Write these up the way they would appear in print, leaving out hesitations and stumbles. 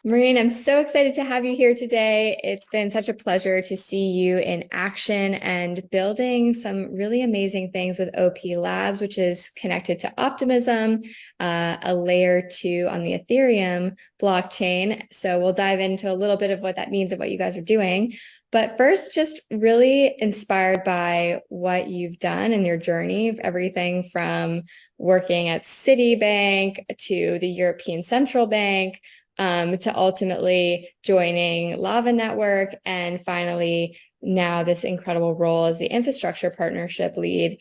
Maureen, I'm so excited to have you here today. It's been such a pleasure to see you in action and building some really amazing things with OP Labs, which is connected to Optimism, a layer two on the Ethereum blockchain. So we'll dive into a little bit of what that means and what you guys are doing. But first, just really inspired by what you've done in your journey, everything from working at Citibank to the European Central Bank, to ultimately joining Lava Network, and finally now this incredible role as the infrastructure partnership lead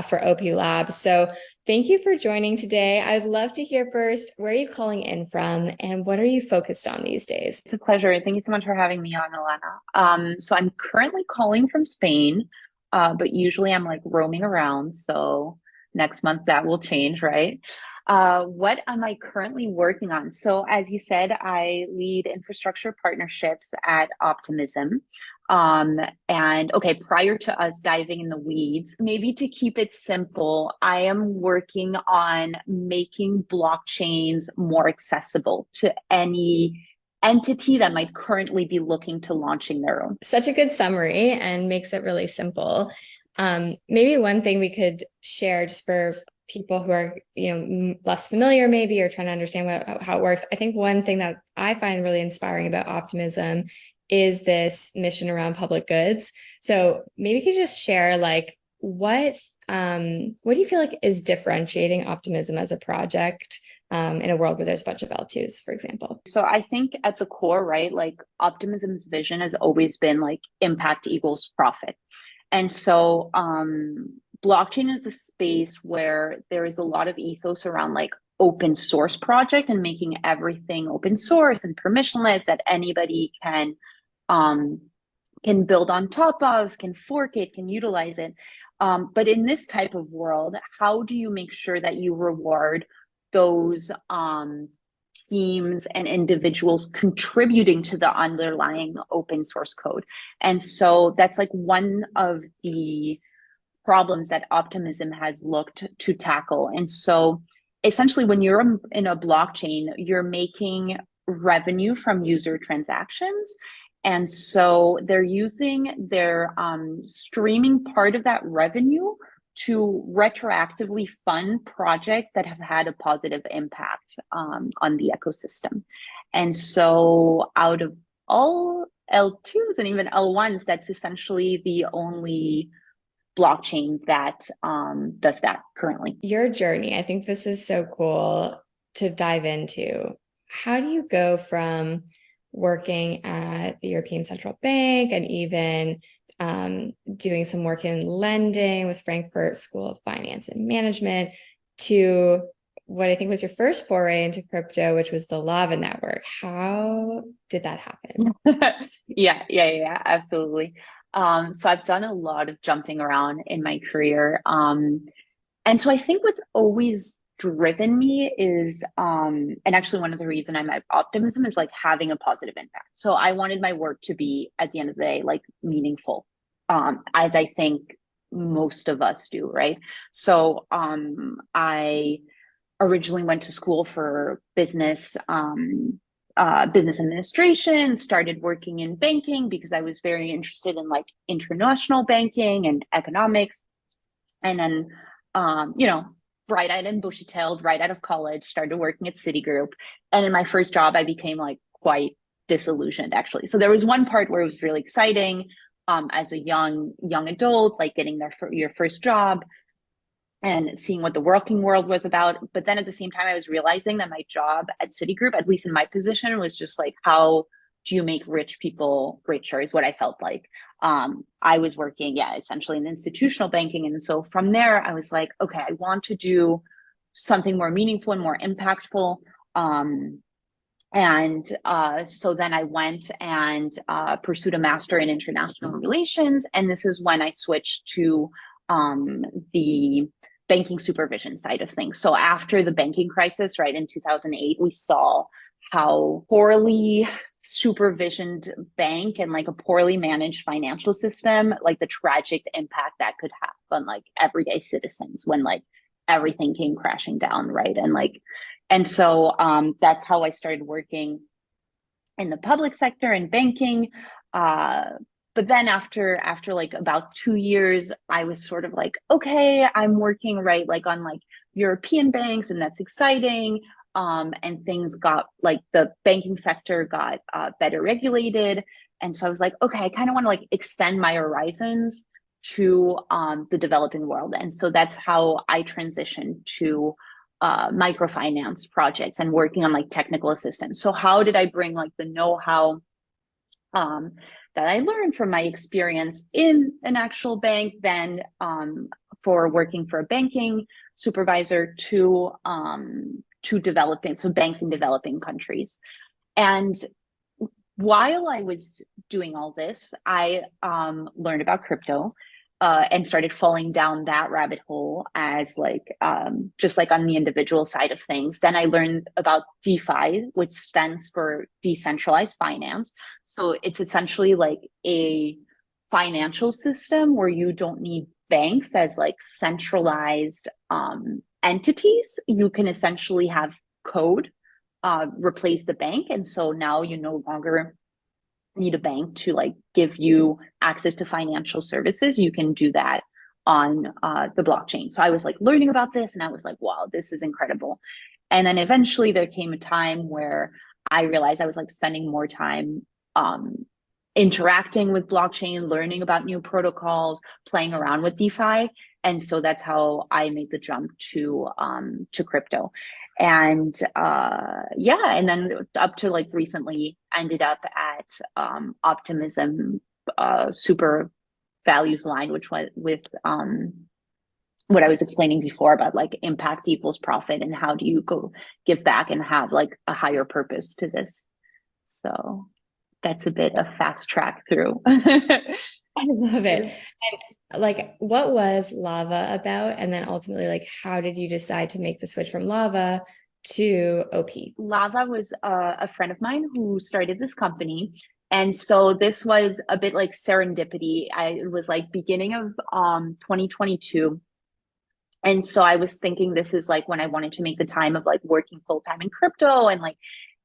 for OP Labs. So thank you for joining today. I'd love to hear first, where are you calling in from and what are you focused on these days? It's a pleasure. Thank you so much for having me on, Alana. So I'm currently calling from Spain, but usually I'm like roaming around. So next month that will change, right? What am I currently working on? So as you said, I lead infrastructure partnerships at Optimism. And okay, prior to us diving in the weeds, maybe to keep it simple, I am working on making blockchains more accessible to any entity that might currently be looking to launching their own. Such a good summary and makes it really simple. Maybe one thing we could share just for people who are less familiar maybe or trying to understand how it works. I think one thing that I find really inspiring about Optimism is this mission around public goods. So maybe you could just share like what do you feel like is differentiating Optimism as a project in a world where there's a bunch of L2s, for example? So I think at the core, right, like Optimism's vision has always been like impact equals profit. And so blockchain is a space where there is a lot of ethos around like open source project and making everything open source and permissionless that anybody can build on top of, can fork it, can utilize it. But in this type of world, how do you make sure that you reward those teams and individuals contributing to the underlying open source code? And so that's like one of the problems that Optimism has looked to tackle. And so essentially, when you're in a blockchain, you're making revenue from user transactions. And so they're using their streaming part of that revenue to retroactively fund projects that have had a positive impact on the ecosystem. And so out of all L2s and even L1s, that's essentially the only blockchain that does that currently. Your journey, I think this is so cool to dive into. How do you go from working at the European Central Bank and even doing some work in lending with Frankfurt School of Finance and Management to what I think was your first foray into crypto, which was the Lava Network? How did that happen? Yeah, absolutely. So I've done a lot of jumping around in my career. And so I think what's always driven me is, and actually one of the reasons I'm at Optimism is like having a positive impact. So I wanted my work to be, at the end of the day, like meaningful, as I think most of us do, right? So I originally went to school for business business administration, started working in banking because I was very interested in like international banking and economics. And then, bright-eyed and bushy-tailed, right out of college, started working at Citigroup. And in my first job, I became like quite disillusioned, actually. So there was one part where it was really exciting as a young adult, like getting there for your first job and seeing what the working world was about. But then at the same time, I was realizing that my job at Citigroup, at least in my position, was just like, how do you make rich people richer is what I felt like. I was working, essentially in institutional banking. And so from there, I was like, okay, I want to do something more meaningful and more impactful. So then I went and pursued a master in international relations. And this is when I switched to the banking supervision side of things. So after the banking crisis, right, in 2008, we saw how poorly supervisioned bank and like a poorly managed financial system, like the tragic impact that could have on like everyday citizens when like everything came crashing down, right? And so that's how I started working in the public sector and banking. Uh, but then after like about 2 years, I was sort of like, okay, I'm working right like on like European banks, and that's exciting. And things got like the banking sector got better regulated. And so I was like, okay, I kind of want to like extend my horizons to the developing world. And so that's how I transitioned to microfinance projects and working on like technical assistance. So how did I bring like the know-how um, that I learned from my experience in an actual bank, then for working for a banking supervisor to developing, so banks in developing countries. And while I was doing all this, I learned about crypto and started falling down that rabbit hole as like just like on the individual side of things. Then I learned about DeFi, which stands for decentralized finance. So it's essentially like a financial system where you don't need banks as like centralized entities. You can essentially have code replace the bank. And so now you no longer need a bank to like give you access to financial services. You can do that on the blockchain. So I was like learning about this and I was like, wow, this is incredible. And then eventually there came a time where I realized I was like spending more time interacting with blockchain, learning about new protocols, playing around with DeFi. And so that's how I made the jump to crypto. And yeah, and then up to like recently ended up at Optimism super values line, which was with what I was explaining before about like impact equals profit and how do you go give back and have like a higher purpose to this. So that's a bit of fast track through. I love it. And like, what was Lava about? And then ultimately, like, how did you decide to make the switch from Lava to OP? Lava was a friend of mine who started this company. And so this was a bit like serendipity. It was like beginning of 2022. And so I was thinking this is like when I wanted to make the time of like working full time in crypto and like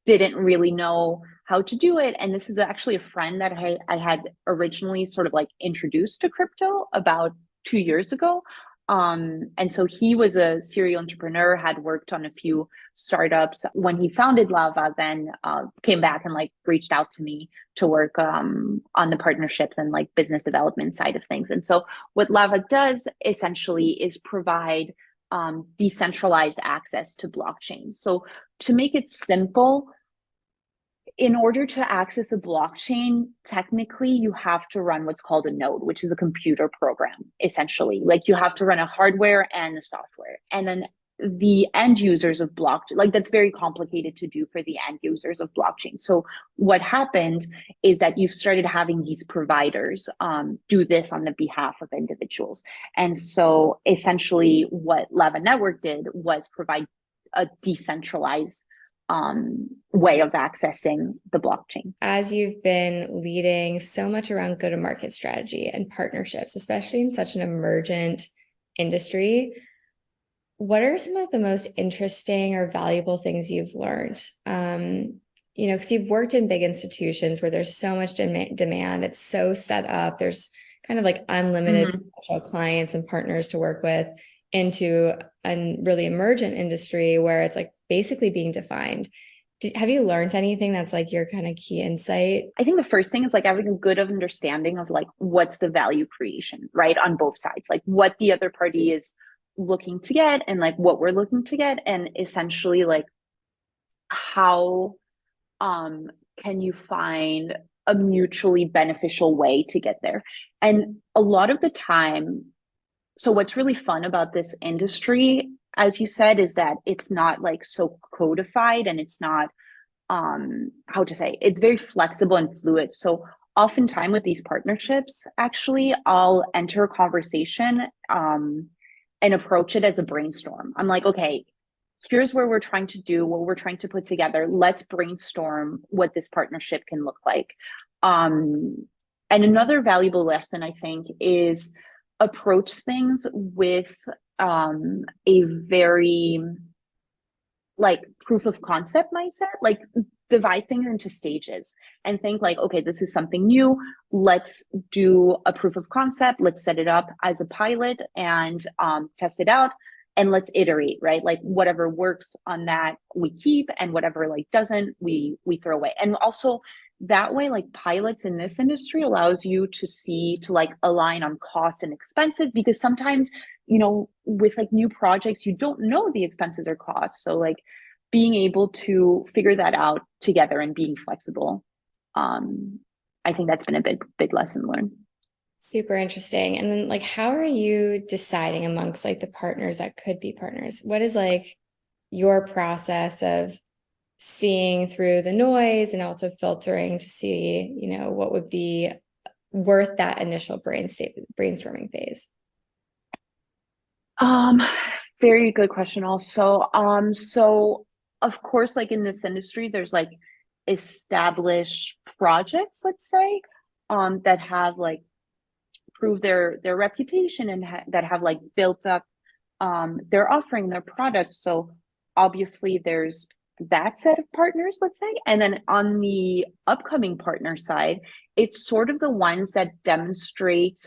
didn't really know how to do it. And this is actually a friend that I had originally sort of like introduced to crypto about 2 years ago. And so he was a serial entrepreneur, had worked on a few startups. When he founded Lava, then came back and like reached out to me to work on the partnerships and like business development side of things. And so what Lava does essentially is provide decentralized access to blockchains. So to make it simple, in order to access a blockchain, technically you have to run what's called a node, which is a computer program, essentially. Like you have to run a hardware and a software. And then the end users of blockchain, like that's very complicated to do for the end users of blockchain. So what happened is that you've started having these providers do this on the behalf of individuals. And so essentially what Lava Network did was provide a decentralized way of accessing the blockchain. As you've been leading so much around go-to-market strategy and partnerships, especially in such an emergent industry, what are some of the most interesting or valuable things you've learned? Because you've worked in big institutions where there's so much demand, it's so set up, there's kind of like unlimited potential clients and partners to work with, into a really emergent industry where it's like basically being defined. Have you learned anything that's like your kind of key insight? I think the first thing is like having a good understanding of like what's the value creation, right? On both sides, like what the other party is looking to get and like what we're looking to get. And essentially like how can you find a mutually beneficial way to get there? And a lot of the time, so what's really fun about this industry, as you said, is that it's not like so codified and it's not how to say, it's very flexible and fluid. So oftentimes with these partnerships, actually, I'll enter a conversation and approach it as a brainstorm. I'm like, okay, here's where we're trying to do, what we're trying to put together. Let's brainstorm what this partnership can look like. And another valuable lesson, I think, is approach things with a very like proof of concept mindset. Like divide things into stages and think like, okay, this is something new. Let's do a proof of concept. Let's set it up as a pilot and test it out. And let's iterate, right? Like whatever works on that we keep, and whatever like doesn't, we throw away. And also that way, like pilots in this industry allows you to see, to like align on cost and expenses, because sometimes, you know, with like new projects, you don't know the expenses or costs. So like being able to figure that out together and being flexible. I think that's been a big lesson learned. Super interesting. And then like how are you deciding amongst like the partners that could be partners? What is like your process of seeing through the noise and also filtering to see, you know, what would be worth that initial brainstorming phase? Um, Very good question also. So of course, like in this industry, there's like established projects, let's say, that have like proved their reputation and that have like built up their offering, their products. So obviously there's that set of partners, let's say. And then on the upcoming partner side, it's sort of the ones that demonstrate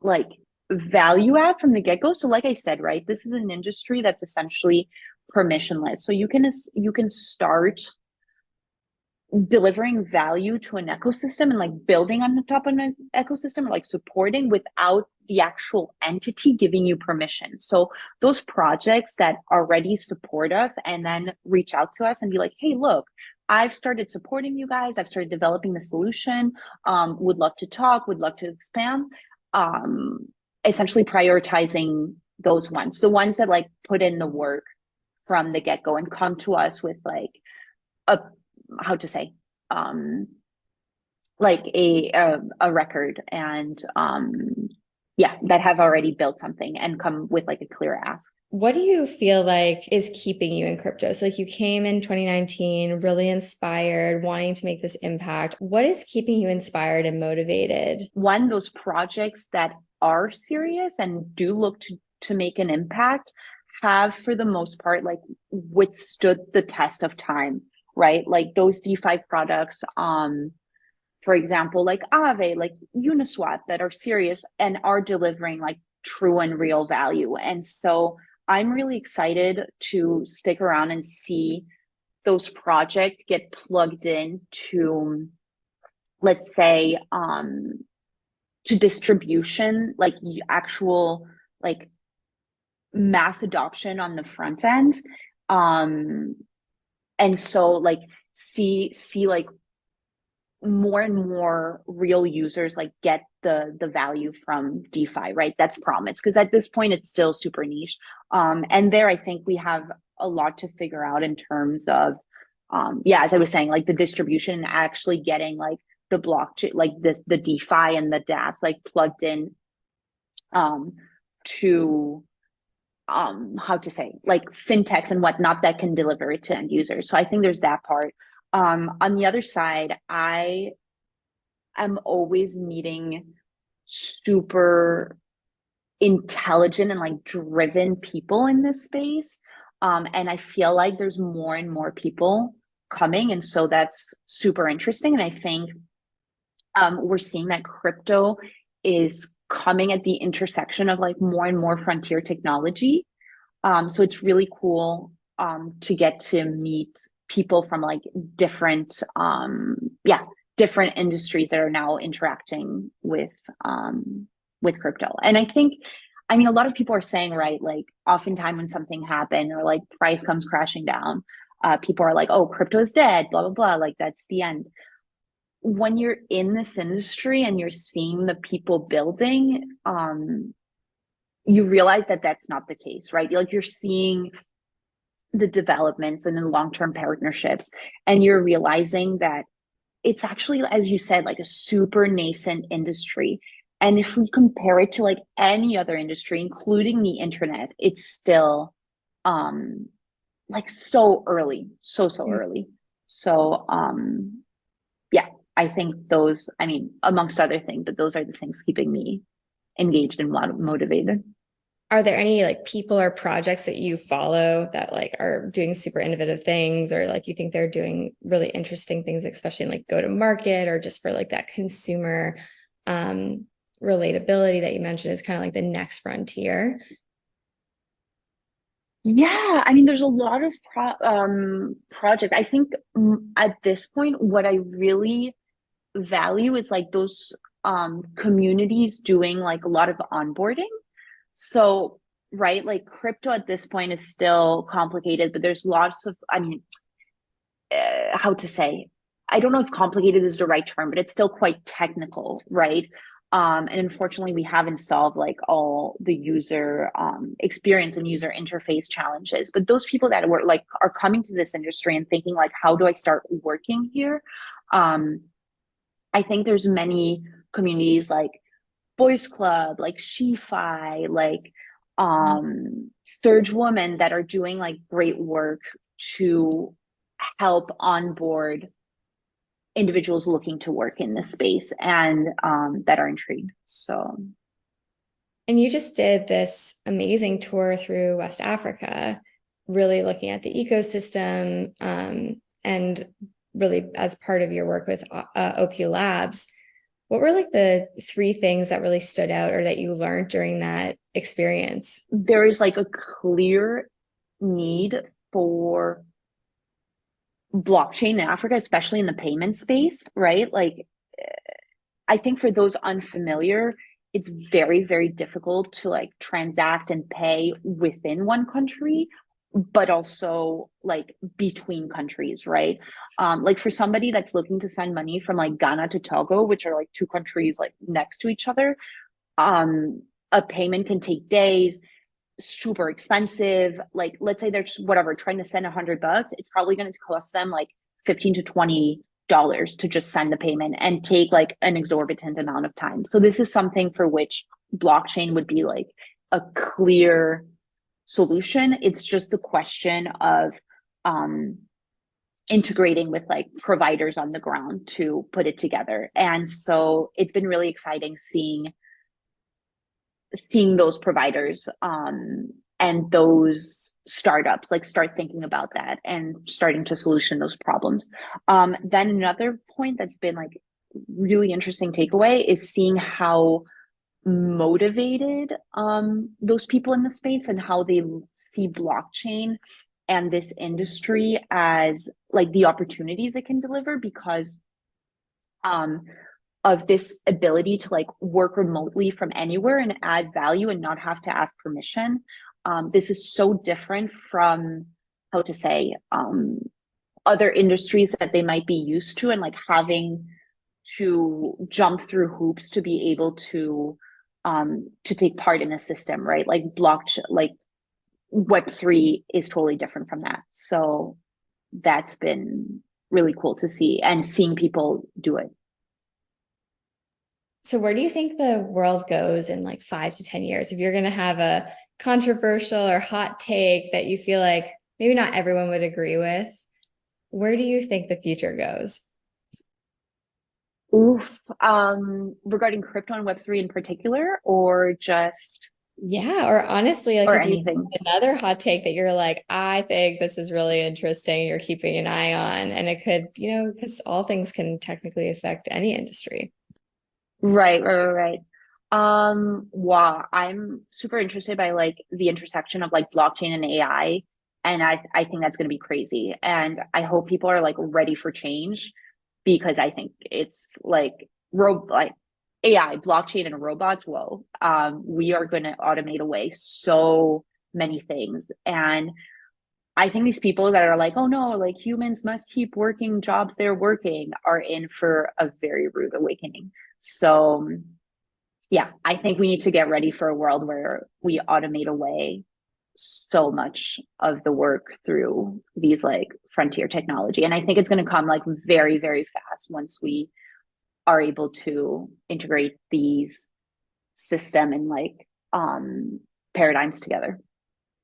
like value add from the get-go. So like I said, right, this is an industry that's essentially permissionless. So you can start delivering value to an ecosystem and like building on the top of an ecosystem, or like supporting without the actual entity giving you permission. So those projects that already support us and then reach out to us and be like, hey, look, I've started supporting you guys, I've started developing the solution, would love to talk, would love to expand. Essentially prioritizing those ones, the ones that like put in the work from the get-go and come to us with like a, how to say, like a record, and yeah, that have already built something and come with like a clear ask. What do you feel like is keeping you in crypto? So like you came in 2019, really inspired, wanting to make this impact. What is keeping you inspired and motivated? One, those projects that are serious and do look to make an impact have, for the most part, like withstood the test of time, right? Like those DeFi products, for example, like Aave, like Uniswap, that are serious and are delivering like true and real value. And so I'm really excited to stick around and see those projects get plugged in to, let's say, to distribution, like actual like mass adoption on the front end. And so like see like more and more real users like get the value from DeFi, right? That's promised, because at this point it's still super niche. And there I think we have a lot to figure out in terms of yeah, as I was saying, like the distribution and actually getting like the blockchain, like the DeFi and the dApps like plugged in to how to say, like fintechs and whatnot that can deliver it to end users. So I think there's that part. On the other side, I am always meeting super intelligent and like driven people in this space. And I feel like there's more and more people coming. And so that's super interesting. And I think we're seeing that crypto is coming at the intersection of like more and more frontier technology. So it's really cool to get to meet people from like different different industries that are now interacting with crypto. And I think, I mean, a lot of people are saying, right, like oftentimes when something happened or like price comes crashing down, people are like, oh, crypto is dead, blah blah blah, like that's the end. When you're in this industry and you're seeing the people building, you realize that that's not the case, right? Like you're seeing the developments and the long-term partnerships, and you're realizing that it's actually, as you said, like a super nascent industry. And if we compare it to like any other industry, including the internet, it's still like so early, so early. So yeah, I think those, I mean, amongst other things, but those are the things keeping me engaged and motivated. Are there any like people or projects that you follow that like are doing super innovative things, or like you think they're doing really interesting things, especially in like go to market or just for like that consumer um relatability that you mentioned is kind of like the next frontier? Yeah, I mean, there's a lot of project. I think at this point, what I really value is like those communities doing like a lot of onboarding. So, right, like crypto at this point is still complicated, but there's lots of, I mean, how to say, I don't know if complicated is the right term, but it's still quite technical, right? And unfortunately, we haven't solved like all the user experience and user interface challenges. But those people that were like are coming to this industry and thinking like, how do I start working here? Um, I think there's many communities like Boys Club, like SheFi, like Surge Woman that are doing like great work to help onboard individuals looking to work in this space and that are intrigued. So And you just did this amazing tour through West Africa, really looking at the ecosystem, and really as part of your work with OP Labs. What were like the three things that really stood out or that you learned during that experience? there is like a clear need for blockchain in Africa, especially in the payment space, right? Like I think for those unfamiliar, it's very, very difficult to like transact and pay within one country, but also like between countries, right? Like for somebody that's looking to send money from like Ghana to Togo, which are like two countries like next to each other, a payment can take days, super expensive. Like let's say they're just, whatever, trying to send $100, it's probably going to cost them like 15 to $20 to just send the payment and take like an exorbitant amount of time. So this is something for which blockchain would be like a clear solution. It's just the question of um integrating with like providers on the ground to put it together. And so it's been really exciting seeing those providers and those startups like start thinking about that and starting to solution those problems. Then another point that's been like really interesting takeaway is seeing how motivated those people in the space and how they see blockchain and this industry as like the opportunities it can deliver because um, of this ability to like work remotely from anywhere and add value and not have to ask permission. This is so different from how to say other industries that they might be used to and like having to jump through hoops to be able to take part in the system, right? Like blockchain, like Web3 is totally different from that. So that's been really cool to see and seeing people do it. So where do you think the world goes in like 5 to 10 years? If you're going to have a controversial or hot take that you feel like maybe not everyone would agree with, where do you think the future goes? Oof. Regarding crypto and Web3 in particular, or just Yeah, or honestly, like or if you anything? another hot take that you're like, I think this is really interesting, you're keeping an eye on, and it could, because all things can technically affect any industry. Right, right, right, right. Wow, I'm super interested by like the intersection of like blockchain and AI, and I think that's going to be crazy. And I hope people are like ready for change because I think it's like like AI, blockchain, and robots. Whoa, we are going to automate away so many things, and I think these people that are like, oh no, like humans must keep working jobs they're working are in for a very rude awakening. So yeah, I think we need to get ready for a world where we automate away so much of the work through these like frontier technology. And I think it's going to come like very, very fast once we are able to integrate these system and like paradigms together.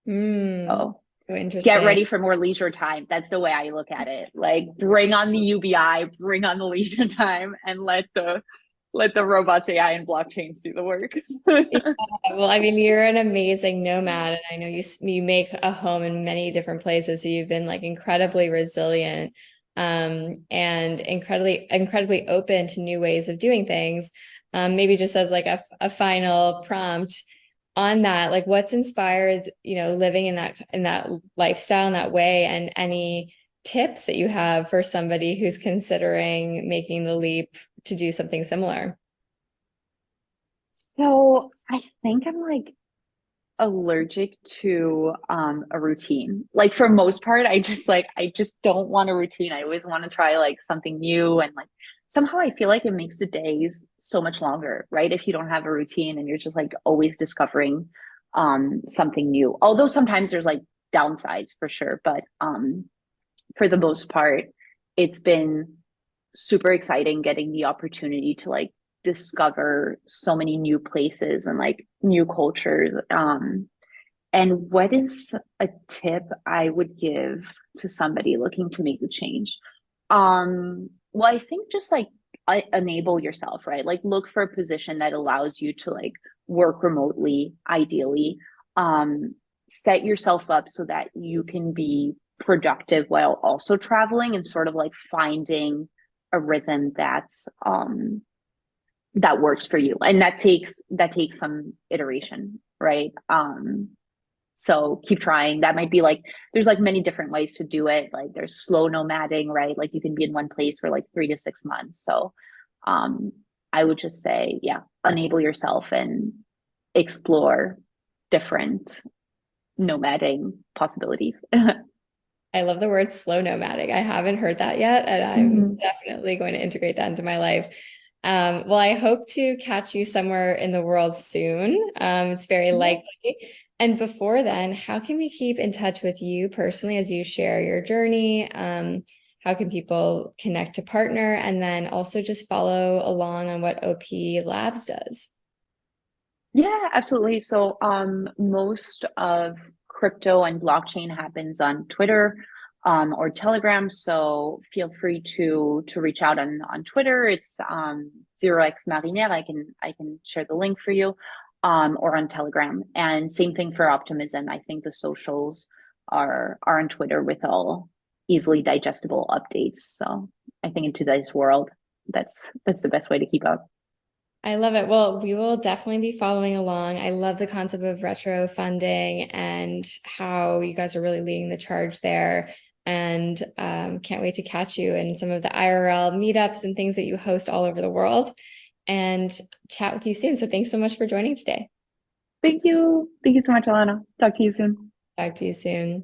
Hmm. So So get interesting. ready for more leisure time. That's the way I look at it. Like bring on the UBI, bring on the leisure time, and let Let the robots, AI, and blockchains do the work. Yeah, well, I mean, you're an amazing nomad, and I know you make a home in many different places. So you've been like incredibly resilient, and incredibly open to new ways of doing things. Maybe just as like a final prompt on that, like what's inspired, living in that lifestyle in that way, and any tips that you have for somebody who's considering making the leap to do something similar. So I think I'm like allergic to a routine. Like for most part, I just don't want a routine. I always want to try like something new, and like somehow I feel like it makes the days so much longer, right? If you don't have a routine and you're just like always discovering something new. Although sometimes there's like downsides for sure, but for the most part, it's been super exciting getting the opportunity to like discover so many new places and like new cultures. And what is a tip I would give to somebody looking to make the change? Well, I think just like enable yourself, right? Like look for a position that allows you to like work remotely, ideally. Set yourself up so that you can be productive while also traveling, and sort of like finding a rhythm that works for you. And that takes some iteration, right? So keep trying. That might be like, there's like many different ways to do it. Like there's slow nomading, right? Like you can be in one place for like 3 to 6 months. So um, I would just say, yeah, enable yourself and explore different nomading possibilities. I love the word slow nomadic. I haven't heard that yet, and I'm Mhm. definitely going to integrate that into my life. Well, I hope to catch you somewhere in the world soon. It's very Yeah. likely. And before then, how can we keep in touch with you personally as you share your journey? How can people connect to partner, and then also just follow along on what OP Labs does? Yeah, absolutely. So, most of crypto and blockchain happens on Twitter, or Telegram. So feel free to reach out on Twitter. It's 0x Marinaire. I can share the link for you, or on Telegram. And same thing for Optimism. I think the socials are on Twitter with all easily digestible updates. So I think in today's world, that's the best way to keep up. I love it. Well, we will definitely be following along. I love the concept of retro funding and how you guys are really leading the charge there. And can't wait to catch you in some of the IRL meetups and things that you host all over the world and chat with you soon. So thanks so much for joining today. Thank you. Thank you so much, Alana. Talk to you soon. Talk to you soon.